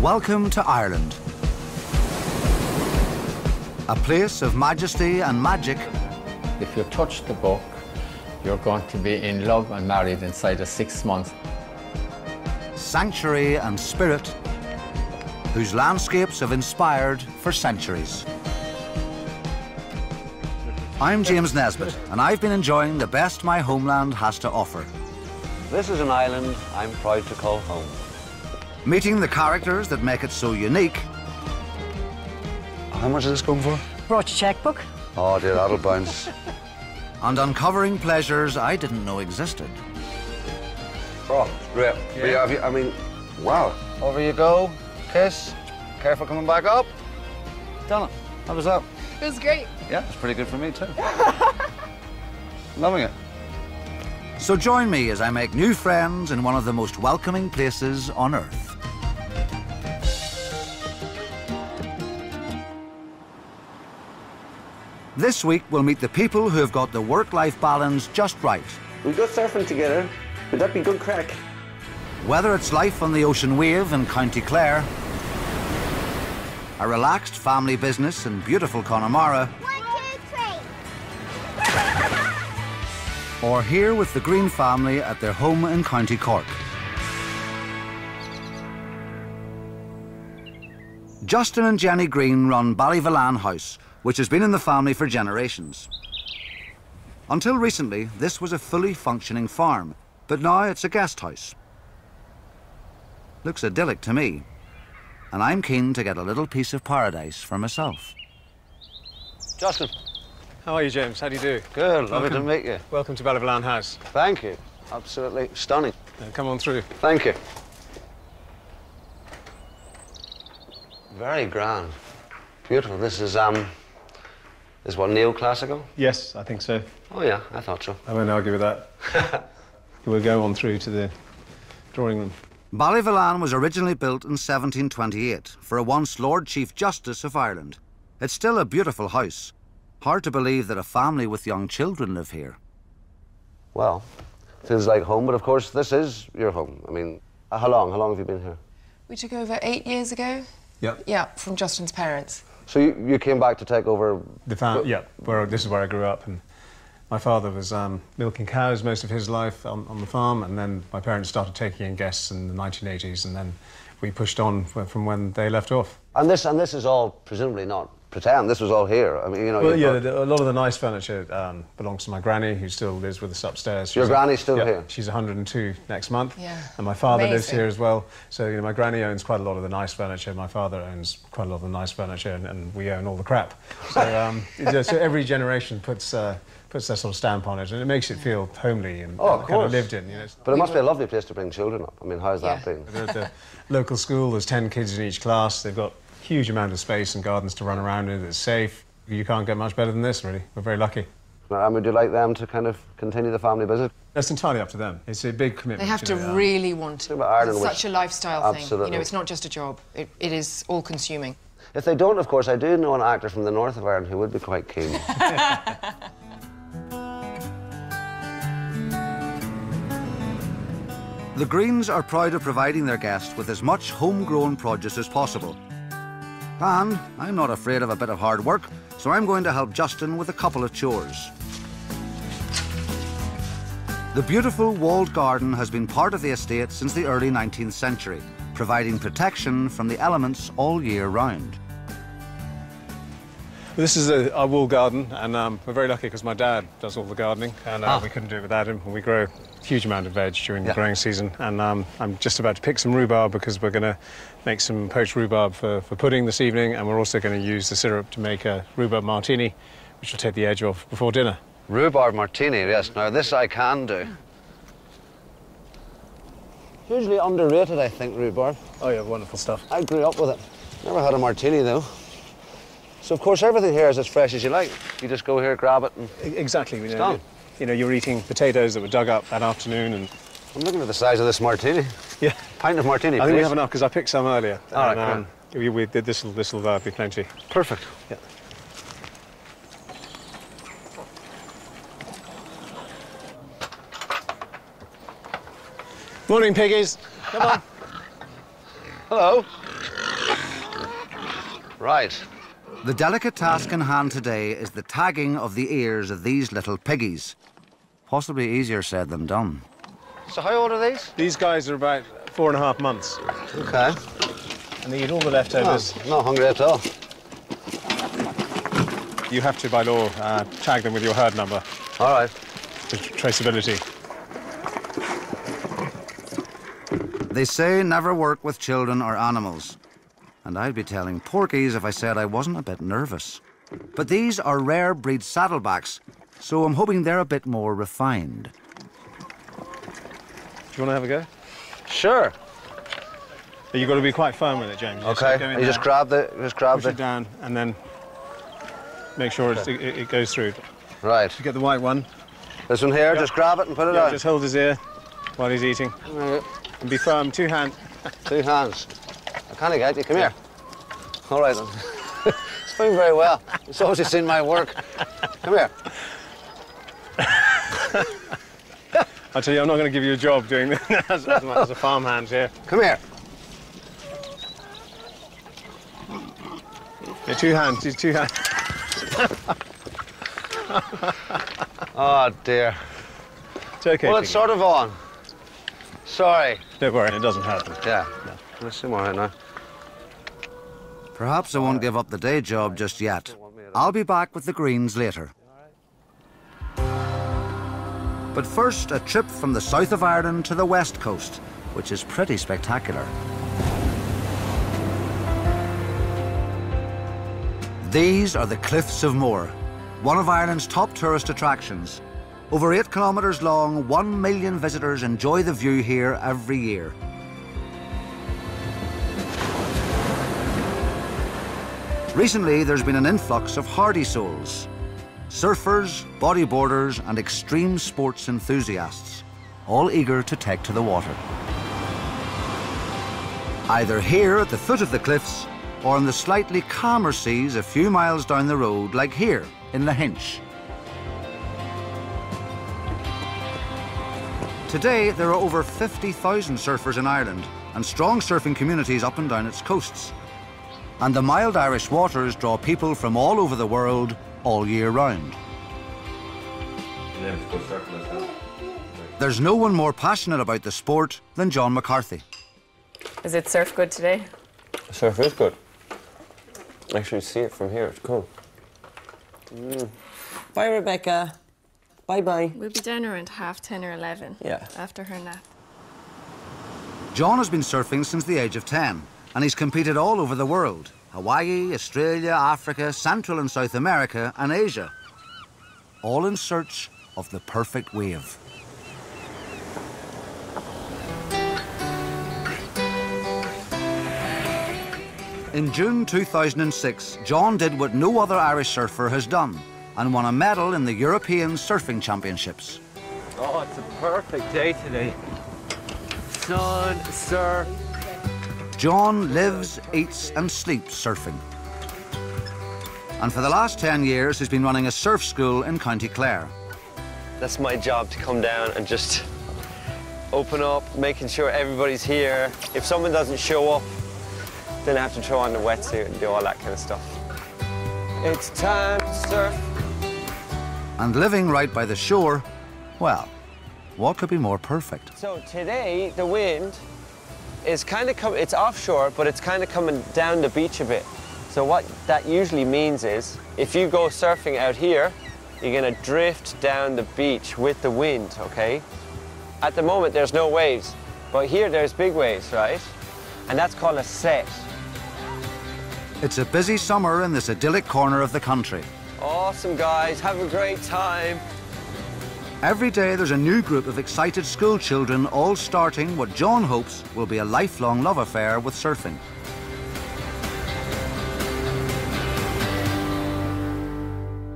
Welcome to Ireland. A place of majesty and magic. If you touch the book, you're going to be in love and married inside of 6 months. Sanctuary and spirit, whose landscapes have inspired for centuries. I'm James Nesbitt, and I've been enjoying the best my homeland has to offer. This is an island I'm proud to call home. Meeting the characters that make it so unique. How much is this going for? Brought your checkbook? Oh dear, that'll bounce. And uncovering pleasures I didn't know existed. Oh, great. Yeah. I mean, wow. Over you go, kiss. Careful coming back up. Done it. How was that? It was great. Yeah, it's pretty good for me too. Loving it. So join me as I make new friends in one of the most welcoming places on earth. This week, we'll meet the people who have got the work-life balance just right. We go surfing together. Would that be good crack? Whether it's life on the ocean wave in County Clare, a relaxed family business in beautiful Connemara, 1, 2, 3. or here with the Green family at their home in County Cork. Justin and Jenny Green run Ballyvillan House, which has been in the family for generations. Until recently, this was a fully functioning farm, but now it's a guest house. Looks idyllic to me, and I'm keen to get a little piece of paradise for myself. Justin. How are you, James? How do you do? Good, lovely to meet you. Welcome to Ballyvillan House. Thank you. Absolutely stunning. Come on through. Thank you. Very grand. Beautiful. This is what, neoclassical? Yes, I think so. Oh yeah, I thought so. I won't argue with that. We'll go on through to the drawing room. Ballyvillan was originally built in 1728 for a once Lord Chief Justice of Ireland. It's still a beautiful house. Hard to believe that a family with young children live here. Well, feels like home, but of course this is your home. I mean, how long have you been here? We took over 8 years ago. Yep. Yeah, from Justin's parents. So you came back to take over... The farm, yeah, this is where I grew up, and my father was milking cows most of his life on the farm, and then my parents started taking in guests in the 1980s, and then we pushed on from when they left off. And this is all presumably not pretend. This was all here. I mean, you know. Well, yeah, a lot of the nice furniture belongs to my granny, who still lives with us upstairs. Your granny's still here? She's 102 next month. Yeah. And my father lives Amazing. here as well. So, you know, my granny owns quite a lot of the nice furniture. My father owns quite a lot of the nice furniture, and we own all the crap. So, so every generation puts their sort of stamp on it, and it makes it feel homely and kind of lived in. You know. But it must be a lovely place to bring children up. I mean, how's that been? They're at the local school. There's 10 kids in each class. They've got a huge amount of space and gardens to run around in. It's safe. You can't get much better than this, really. We're very lucky. And would you like them to kind of continue the family business? That's entirely up to them. It's a big commitment. They have to really want it. Ireland, It's such a lifestyle thing. Absolutely. You know, it's not just a job. It is all-consuming. If they don't, of course, I do know an actor from the north of Ireland who would be quite keen. The Greens are proud of providing their guests with as much homegrown produce as possible. And I'm not afraid of a bit of hard work, so I'm going to help Justin with a couple of chores. The beautiful walled garden has been part of the estate since the early 19th century, providing protection from the elements all year round. This is our wall garden, and we're very lucky because my dad does all the gardening, and we couldn't do it without him. We grow a huge amount of veg during the growing season, and I'm just about to pick some rhubarb because we're going to make some poached rhubarb for pudding this evening, and we're also going to use the syrup to make a rhubarb martini, which will take the edge off before dinner. Rhubarb martini, yes. Now, this I can do. Hugely underrated, I think, rhubarb. Oh, yeah, wonderful stuff. I grew up with it. Never had a martini, though. So, of course, everything here is as fresh as you like. You just go here, grab it, and... Exactly. It's done. You know, you're eating potatoes that were dug up that afternoon, and... I'm looking at the size of this martini. Yeah. Pint of martini, I think we please. have enough, because I picked some earlier. All right, we did this will be plenty. Perfect. Yeah. Morning, piggies. Come on. Hello. Right. The delicate task in hand today is the tagging of the ears of these little piggies. Possibly easier said than done. So how old are these? These guys are about 4.5 months. Okay. And they eat all the leftovers. Oh, not hungry at all. You have to, by law, tag them with your herd number All right. for traceability. They say never work with children or animals. And I'd be telling porkies if I said I wasn't a bit nervous. But these are rare breed saddlebacks, so I'm hoping they're a bit more refined. Do you want to have a go? Sure. But you've got to be quite firm with it, James. Okay. You just grab the. Push it down and then make sure it goes through. Right. You get the white one. This one here. Just grab it and put it on. Just hold his ear while he's eating. Right. And be firm. 2 hands. 2 hands. I can't get you. Come here. All right. Then. It's doing very well. It's always just in my work. Come here. I tell you, I'm not going to give you a job doing this as a farmhand here. Come here. Yeah, 2 hands. 2 hands. Oh dear. It's okay. Well, it's sort of on. Sorry. Don't worry, it doesn't hurt them. Yeah. No. Let's see more right now. Perhaps I won't give up the day job just yet. I'll be back with the greens later. But first, a trip from the south of Ireland to the west coast, which is pretty spectacular. These are the Cliffs of Moher, one of Ireland's top tourist attractions. Over 8 kilometres long, 1 million visitors enjoy the view here every year. Recently, there's been an influx of hardy souls. Surfers, bodyboarders and extreme sports enthusiasts, all eager to take to the water. Either here at the foot of the cliffs or in the slightly calmer seas a few miles down the road, like here in Lahinch. Today, there are over 50,000 surfers in Ireland and strong surfing communities up and down its coasts. And the mild Irish waters draw people from all over the world all year round. There's no one more passionate about the sport than John McCarthy. Is it surf good today? Surf is good. Actually, see it from here. It's cool. Bye, Rebecca. Bye-bye. We'll be down around 10:30 or 11. Yeah. After her nap. John has been surfing since the age of 10, and he's competed all over the world. Hawaii, Australia, Africa, Central and South America, and Asia. All in search of the perfect wave. In June 2006, John did what no other Irish surfer has done and won a medal in the European Surfing Championships. Oh, it's a perfect day today. Sun, surf. John lives, eats and sleeps surfing. And for the last 10 years, he's been running a surf school in County Clare. That's my job, to come down and just open up, making sure everybody's here. If someone doesn't show up, then I have to throw on the wetsuit and do all that kind of stuff. It's time to surf. And living right by the shore, well, what could be more perfect? So today, the wind is kind of coming, it's offshore, but it's kind of coming down the beach a bit. So what that usually means is, if you go surfing out here, you're gonna drift down the beach with the wind, okay? At the moment, there's no waves, but here there's big waves, right? And that's called a set. It's a busy summer in this idyllic corner of the country. Awesome, guys, have a great time. Every day there's a new group of excited school children all starting what John hopes will be a lifelong love affair with surfing.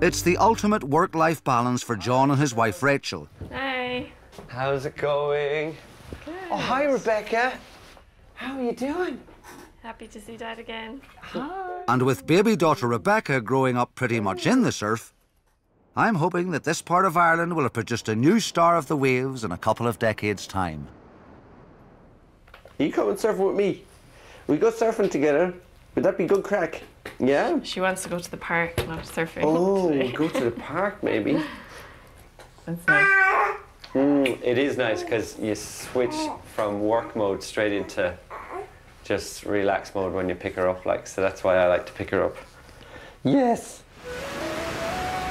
It's the ultimate work-life balance for John and his wife Rachel. Hi. How's it going? Good. Oh, hi, Rebecca. How are you doing? Happy to see Dad again. And with baby daughter Rebecca growing up pretty much in the surf, I'm hoping that this part of Ireland will have produced a new star of the waves in a couple of decades' time. You come and surf with me. We go surfing together. Would that be good crack? Yeah? She wants to go to the park, not surfing. Oh, today. go to the park maybe. That's nice. It is nice because you switch from work mode straight into just relax mode when you pick her up, like, so that's why I like to pick her up. Yes!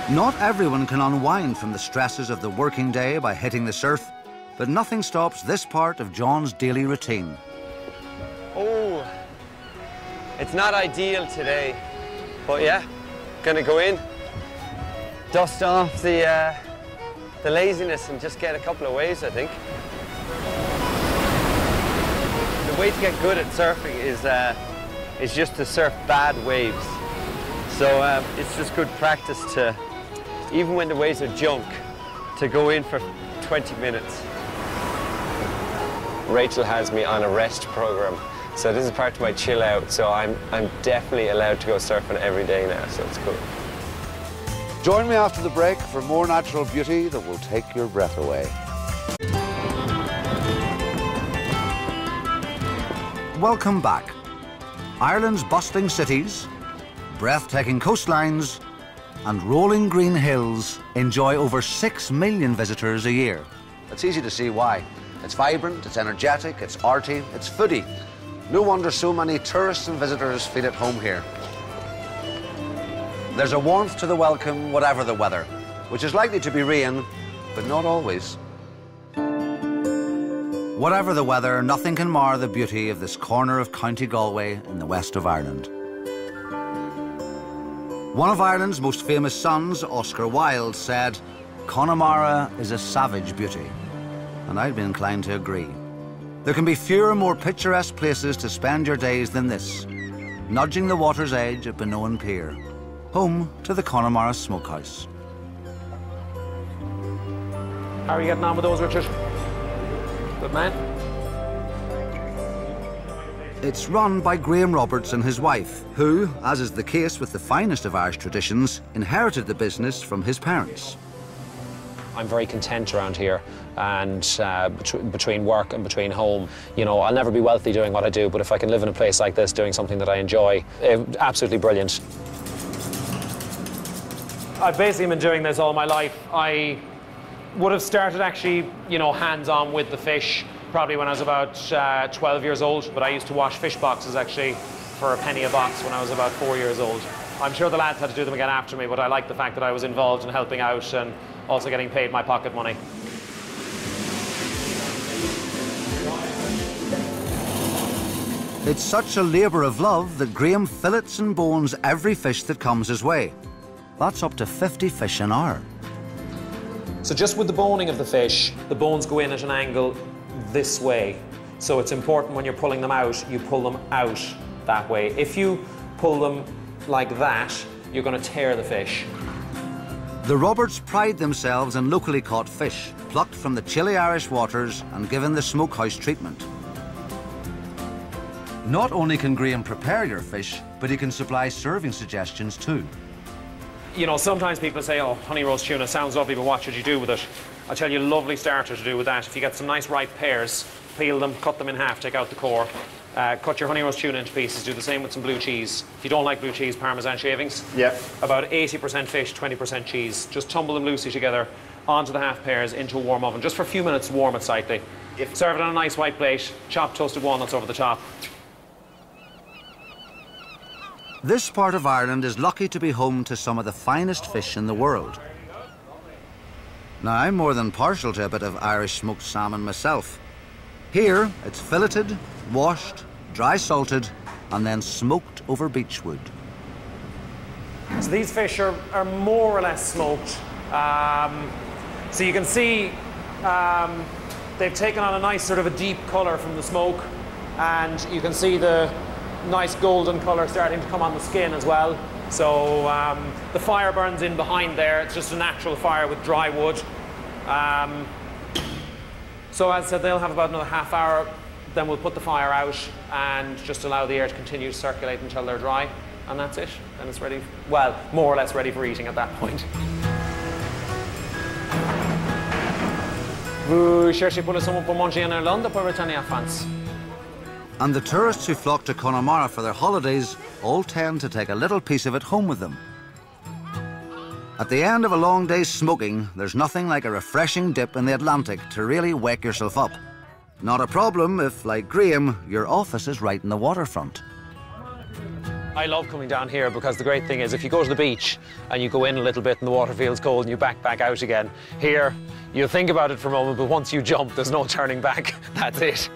Not everyone can unwind from the stresses of the working day by hitting the surf, but nothing stops this part of John's daily routine. Oh, it's not ideal today, but yeah, gonna go in, dust off the laziness and just get a couple of waves, I think. The way to get good at surfing is just to surf bad waves. So it's just good practice to, even when the waves are junk, to go in for 20 minutes. Rachel has me on a rest program, so this is part of my chill out, so I'm definitely allowed to go surfing every day now, so it's cool. Join me after the break for more natural beauty that will take your breath away. Welcome back. Ireland's bustling cities, breathtaking coastlines, and rolling green hills enjoy over 6 million visitors a year. It's easy to see why. It's vibrant, it's energetic, it's arty, it's foodie. No wonder so many tourists and visitors feel at home here. There's a warmth to the welcome, whatever the weather, which is likely to be rain, but not always. Whatever the weather, nothing can mar the beauty of this corner of County Galway in the west of Ireland. One of Ireland's most famous sons, Oscar Wilde, said, "Connemara is a savage beauty," and I'd be inclined to agree. There can be fewer, more picturesque places to spend your days than this, nudging the water's edge at Benoan Pier, home to the Connemara Smokehouse. How are you getting on with those, Richard? Good man. It's run by Graham Roberts and his wife, who, as is the case with the finest of Irish traditions, inherited the business from his parents. I'm very content around here, and between work and between home, you know, I'll never be wealthy doing what I do, but if I can live in a place like this doing something that I enjoy, absolutely brilliant. I've basically been doing this all my life. I would have started actually, you know, hands-on with the fish probably when I was about 12 years old, but I used to wash fish boxes actually for a penny a box when I was about 4 years old. I'm sure the lads had to do them again after me, but I like the fact that I was involved in helping out and also getting paid my pocket money. It's such a labour of love that Graham fillets and bones every fish that comes his way. That's up to 50 fish an hour. So just with the boning of the fish, the bones go in at an angle this way. So it's important when you're pulling them out, you pull them out that way. If you pull them like that, you're going to tear the fish. The Roberts pride themselves in locally caught fish, plucked from the chilly Irish waters and given the smokehouse treatment. Not only can Graham prepare your fish, but he can supply serving suggestions too. You know, sometimes people say, oh, honey roast tuna sounds lovely, but what should you do with it? I'll tell you a lovely starter to do with that. If you get some nice ripe pears, peel them, cut them in half, take out the core, cut your honey roast tuna into pieces, do the same with some blue cheese. If you don't like blue cheese, Parmesan shavings. Yeah. About 80% fish, 20% cheese. Just tumble them loosely together onto the half pears into a warm oven, just for a few minutes, warm it slightly. Serve it on a nice white plate, chopped toasted walnuts over the top. This part of Ireland is lucky to be home to some of the finest fish in the world. Now, I'm more than partial to a bit of Irish smoked salmon myself. Here, it's filleted, washed, dry salted, and then smoked over beechwood. So these fish are more or less smoked. So you can see they've taken on a nice sort of a deep colour from the smoke, and you can see the nice golden colour starting to come on the skin as well. So the fire burns in behind there. It's just a natural fire with dry wood. So as I said, they'll have about another half hour. Then we'll put the fire out and just allow the air to continue to circulate until they're dry. And that's it. Then it's ready, well, more or less ready for eating at that point. Vous cherchez pour le saumon pour manger en Irlande ou pour retourner en France? And the tourists who flock to Connemara for their holidays all tend to take a little piece of it home with them. At the end of a long day's smoking, there's nothing like a refreshing dip in the Atlantic to really wake yourself up. Not a problem if, like Graham, your office is right in the waterfront. I love coming down here because the great thing is if you go to the beach and you go in a little bit and the water feels cold and you back out again, here you think about it for a moment, but once you jump, there's no turning back. That's it.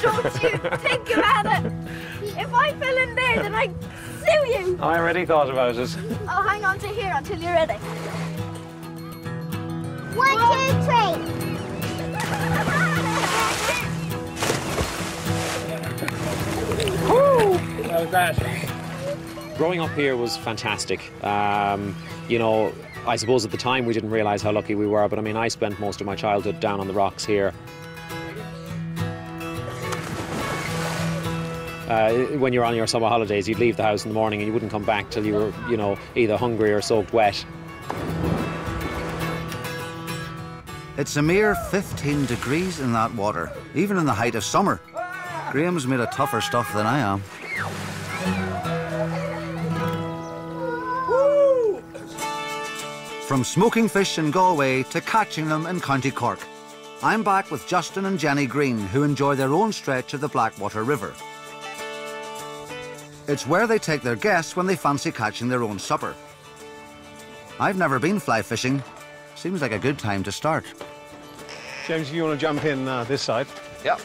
Don't you think about it. If I fell in there, then I'd sue you. I already thought about it. I'll hang on to here until you're ready. 1, 2, 3. How was that? Growing up here was fantastic. You know, I suppose at the time we didn't realise how lucky we were, but I mean, I spent most of my childhood down on the rocks here. When you're on your summer holidays, you'd leave the house in the morning and you wouldn't come back till you were, you know, either hungry or soaked wet. It's a mere 15 degrees in that water, even in the height of summer. Graham's made of tougher stuff than I am. From smoking fish in Galway to catching them in County Cork, I'm back with Justin and Jenny Green, who enjoy their own stretch of the Blackwater River. It's where they take their guests when they fancy catching their own supper. I've never been fly fishing. Seems like a good time to start. James, if you want to jump in this side. Yep.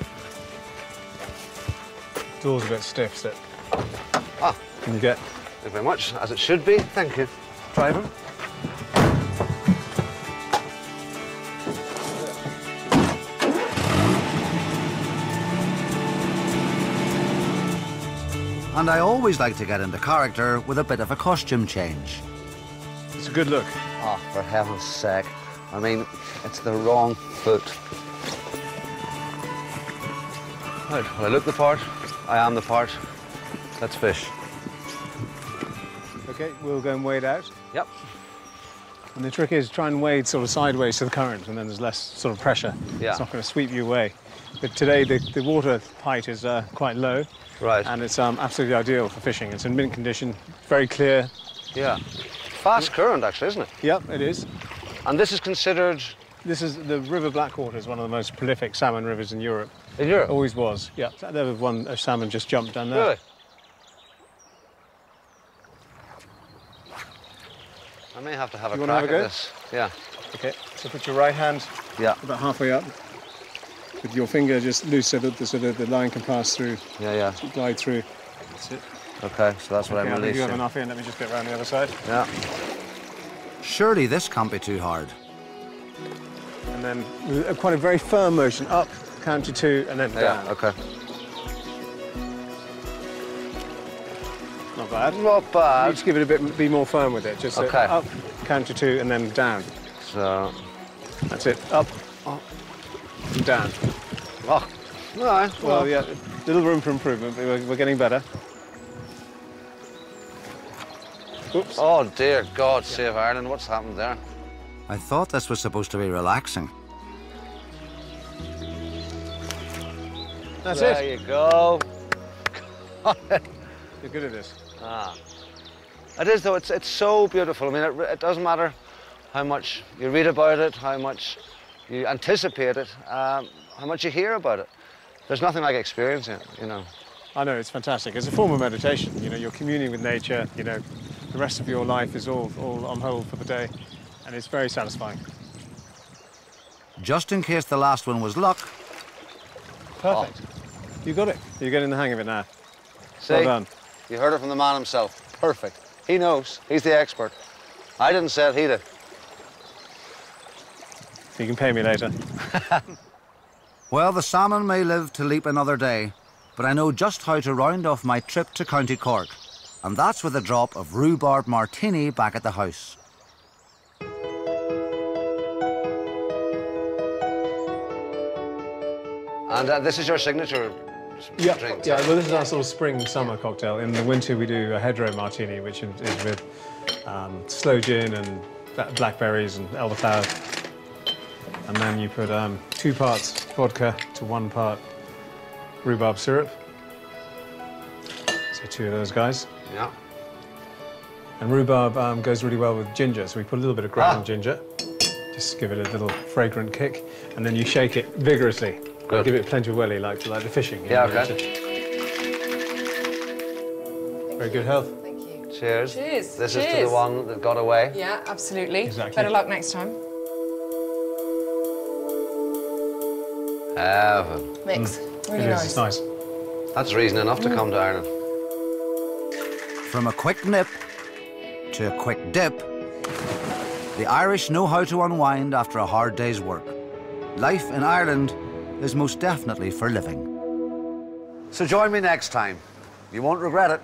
Door's a bit stiff, so. Ah. Can you get? Thank you very much, as it should be. Thank you. Driver. And I always like to get into character with a bit of a costume change. It's a good look. Oh, for heaven's sake. I mean, it's the wrong foot. Right, well, I look the part. I am the part. Let's fish. OK, we'll go and wade out. Yep. And the trick is try and wade sort of sideways to the current, and then there's less sort of pressure. Yeah. It's not going to sweep you away. But today, the water height is quite low. Right. And it's absolutely ideal for fishing. It's in mint condition, very clear. Yeah. Fast current, actually, isn't it? Yep, it is. And this is considered... This is the River Blackwater is one of the most prolific salmon rivers in Europe. In Europe? Always was, yeah. There was one, a salmon just jumped down there. Really? I may have to have a crack at this. Yeah. OK, so put your right hand about halfway up. With your finger just loose so that the line can pass through. Yeah. Glide through. That's it. OK, so that's what I'm I think you have releasing. enough here. Let me just get around the other side. Yeah. Surely this can't be too hard. And then quite a very firm motion. Up, count to 2, and then down. Yeah, OK. Not bad. Not bad. You just give it a bit, be more firm with it. Just OK. Up, count to 2, and then down. So... That's it. Up, and down. Oh, all right. Well, yeah, little room for improvement, but we're getting better. Oops. Oh, dear God, save Ireland. What's happened there? I thought this was supposed to be relaxing. That's there it. You go. You're good at this. Ah. It is, though. It's so beautiful. I mean, it doesn't matter how much you read about it, how much you anticipate it, how much you hear about it. There's nothing like experiencing it, you know. I know, it's fantastic. It's a form of meditation. You know, you're communing with nature. You know, the rest of your life is all on hold for the day, and it's very satisfying. Just in case the last one was luck. Perfect. You got it. You're getting the hang of it now. See, well done. You heard it from the man himself. Perfect. He knows. He's the expert. I didn't say it, he did. You can pay me later. Well, the salmon may live to leap another day, but I know just how to round off my trip to County Cork. And that's with a drop of rhubarb martini back at the house. And this is your signature drink? Yeah, well, this is our sort of spring-summer cocktail. In the winter, we do a hedgerow martini, which is with sloe gin and blackberries and elderflower. and then you put 2 parts vodka to 1 part rhubarb syrup. So 2 of those guys. Yeah. And rhubarb goes really well with ginger, so we put a little bit of ground ginger, just to give it a little fragrant kick, and then you shake it vigorously. Good. Give it plenty of welly, like the fishing. Yeah, okay. Very good health. Thank you. Cheers. Cheers. This is to the one that got away. Yeah, absolutely. Exactly. Better luck next time. Heaven. Mix. Really It is, nice. it's nice. That's reason enough to come to Ireland. From a quick nip to a quick dip, the Irish know how to unwind after a hard day's work. Life in Ireland is most definitely for living. So join me next time. You won't regret it.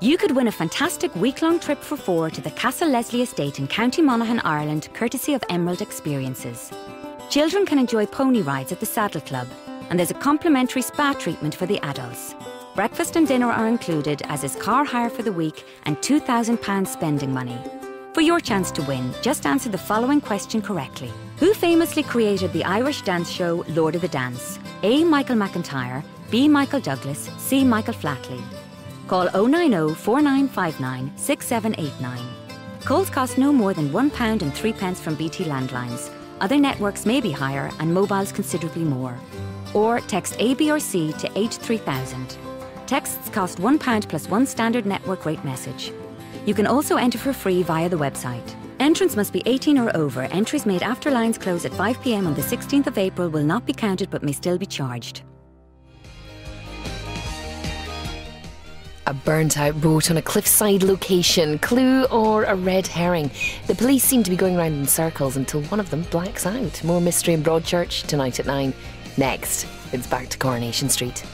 You could win a fantastic week-long trip for 4 to the Castle Leslie Estate in County Monaghan, Ireland, courtesy of Emerald Experiences. Children can enjoy pony rides at the Saddle Club, and there's a complimentary spa treatment for the adults. Breakfast and dinner are included, as is car hire for the week and £2,000 spending money. For your chance to win, just answer the following question correctly. Who famously created the Irish dance show Lord of the Dance? A. Michael McIntyre, B. Michael Douglas, C. Michael Flatley. Call 090 4959 6789. Calls cost no more than £1 and 3 pence from BT landlines. Other networks may be higher and mobiles considerably more. Or text A, B or C to 83000. Texts cost £1 plus 1 standard network rate message. You can also enter for free via the website. Entrants must be 18 or over. Entries made after lines close at 5 p.m. on the 16th of April will not be counted but may still be charged. A burnt-out boat on a cliffside location. Clue or a red herring? The police seem to be going round in circles until one of them blacks out. More mystery in Broadchurch tonight at 9. Next, it's back to Coronation Street.